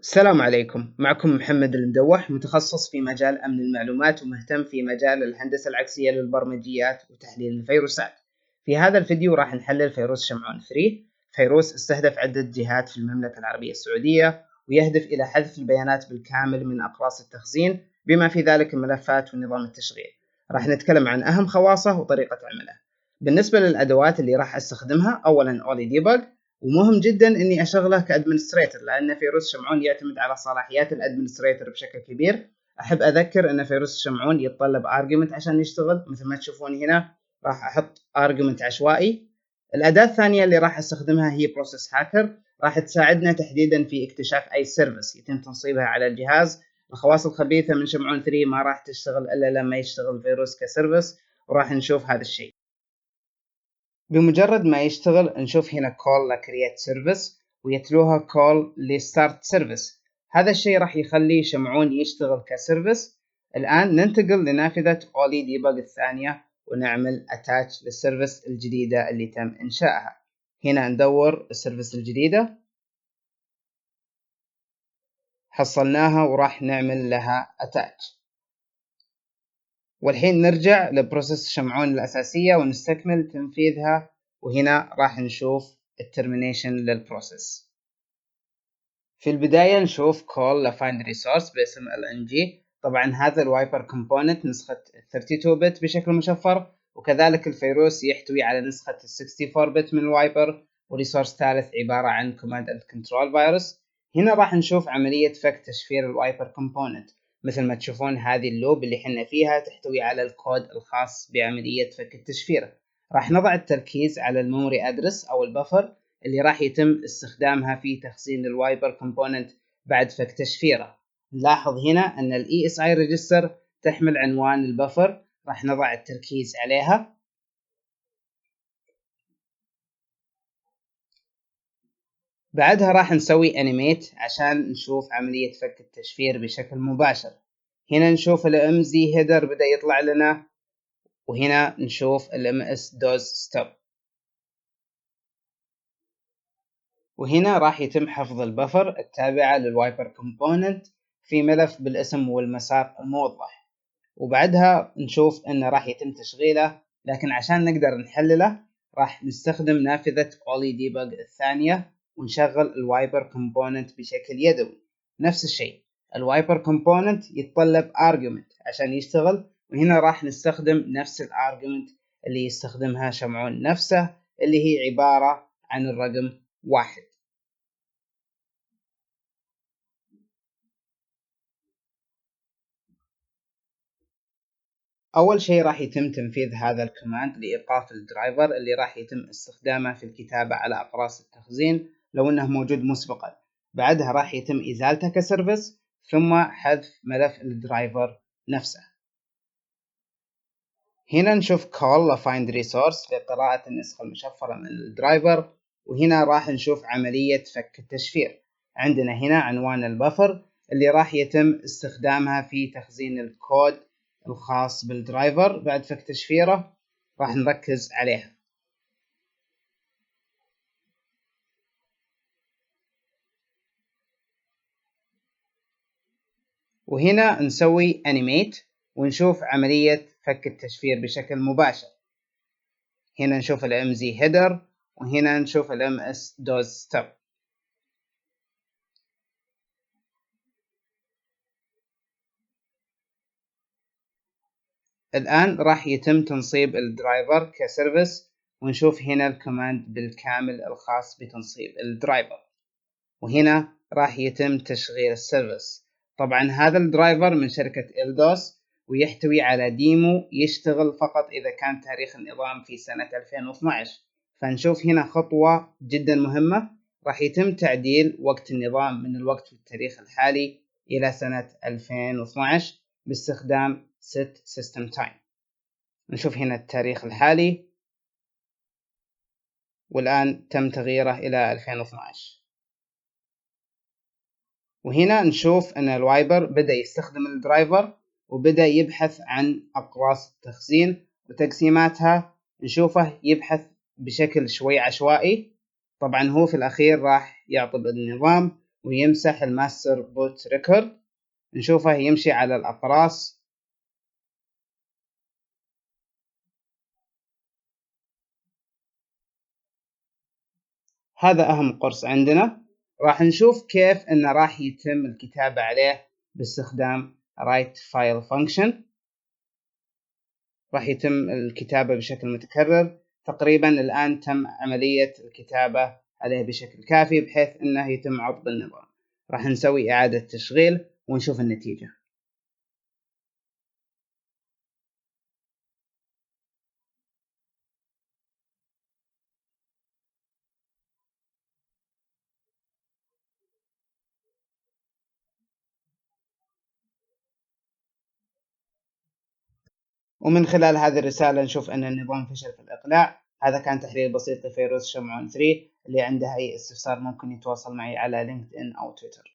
السلام عليكم، معكم محمد المدوح، متخصص في مجال أمن المعلومات ومهتم في مجال الهندسة العكسية للبرمجيات وتحليل الفيروسات. في هذا الفيديو راح نحلل فيروس شمعون 3. فيروس استهدف عدة جهات في المملكة العربية السعودية، ويهدف إلى حذف البيانات بالكامل من أقراص التخزين بما في ذلك الملفات ونظام التشغيل. راح نتكلم عن أهم خواصه وطريقة عمله. بالنسبة للأدوات اللي راح أستخدمها، أولا أولي ديباج، ومهم جدا اني اشغله كادمنستريتور لان فيروس شمعون يعتمد على صلاحيات الادمنستريتور بشكل كبير. احب اذكر ان فيروس شمعون يتطلب ارجيومنت عشان يشتغل، مثل ما تشوفون هنا راح احط ارجيومنت عشوائي. الاداه الثانيه اللي راح استخدمها هي بروسيس هاكر، راح تساعدنا تحديدا في اكتشاف اي سيرفيس يتم تنصيبها على الجهاز. الخواص الخبيثه من شمعون 3 ما راح تشتغل الا لما يشتغل الفيروس كسيرفيس، وراح نشوف هذا الشيء. بمجرد ما يشتغل نشوف هنا call ل create service ويتلوها call ل start service. هذا الشيء راح يخلي شمعون يشتغل كسيرفيس. الآن ننتقل لنافذة Oli Debug الثانية ونعمل attach للسيرفيس الجديدة اللي تم إنشائها. هنا ندور السيرفيس الجديدة، حصلناها وراح نعمل لها attach. والحين نرجع لبروسيس شمعون الأساسية ونستكمل تنفيذها، وهنا راح نشوف الترمينيشن للبروسيس. في البداية نشوف call لfind resource باسم lng. طبعا هذا الوايبر كومبوننت نسخة 32 بت بشكل مشفر، وكذلك الفيروس يحتوي على نسخة 64 بت من الوايبر، وريسورس ثالث عبارة عن command and control virus. هنا راح نشوف عملية فك تشفير الوايبر كومبوننت. مثل ما تشوفون هذه اللوب اللي حنا فيها تحتوي على الكود الخاص بعملية فك التشفير. راح نضع التركيز على الميموري ادرس او البفر اللي راح يتم استخدامها في تخزين الوايبر كومبوننت بعد فك تشفيره. نلاحظ هنا ان الاي اس اي ريجستر تحمل عنوان البفر، راح نضع التركيز عليها. بعدها راح نسوي انيميت عشان نشوف عملية فك التشفير بشكل مباشر. هنا نشوف الام زي هيدر بدأ يطلع لنا، وهنا نشوف الام اس دوز ستوب. وهنا راح يتم حفظ البفر التابعة للوايبر كومبوننت في ملف بالاسم والمسار الموضح. وبعدها نشوف انه راح يتم تشغيله، لكن عشان نقدر نحلله راح نستخدم نافذة Oli Debug الثانية ونشغل الوايبر كومبوننت بشكل يدوي. نفس الشيء، الوايبر كومبوننت يتطلب argument عشان يشتغل، وهنا راح نستخدم نفس الارجيومنت اللي يستخدمها شمعون نفسه، اللي هي عبارة عن الرقم 1. أول شيء راح يتم تنفيذ هذا الكوماند لإيقاف الدرايفر اللي راح يتم استخدامه في الكتابة على أقراص التخزين لو أنه موجود مسبقا. بعدها راح يتم إزالته كسيرفيس، ثم حذف ملف الدرايفر نفسه. هنا نشوف call find resource لقراءة النسخة المشفرة من الدرايفر، وهنا راح نشوف عملية فك التشفير. عندنا هنا عنوان البفر اللي راح يتم استخدامها في تخزين الكود الخاص بالدرايفر بعد فك تشفيره، راح نركز عليها. وهنا نسوي animate ونشوف عملية فك التشفير بشكل مباشر. هنا نشوف ال MZ header، وهنا نشوف ال MS does stop. الآن راح يتم تنصيب الدرايفر كسيرفيس، ونشوف هنا الكوماند بالكامل الخاص بتنصيب الدرايفر. وهنا راح يتم تشغيل السيرفيس. طبعا هذا الدرايفر من شركة إلدوس، ويحتوي على ديمو يشتغل فقط إذا كان تاريخ النظام في سنة 2012. فنشوف هنا خطوة جدا مهمة، راح يتم تعديل وقت النظام من الوقت في التاريخ الحالي إلى سنة 2012 باستخدام set system time. نشوف هنا التاريخ الحالي، والآن تم تغييره إلى 2012. وهنا نشوف أن الوايبر بدأ يستخدم الدرايفر وبدأ يبحث عن أقراص التخزين وتقسيماتها. نشوفه يبحث بشكل شوي عشوائي. طبعا هو في الأخير راح يعطب النظام، ويمسح الماستر بوت ريكورد. نشوفه يمشي على الأقراص. هذا أهم قرص عندنا. راح نشوف كيف إنه راح يتم الكتابة عليه باستخدام write file function. راح يتم الكتابة بشكل متكرر. تقريبا الآن تم عملية الكتابة عليه بشكل كافي بحيث إنه يتم عرض النظام. راح نسوي إعادة تشغيل ونشوف النتيجة. ومن خلال هذه الرسالة نشوف أن النظام فشل في الإقلاع. هذا كان تحليل بسيط لفيروس شمعون 3. اللي عنده أي استفسار ممكن يتواصل معي على لينكدإن أو تويتر.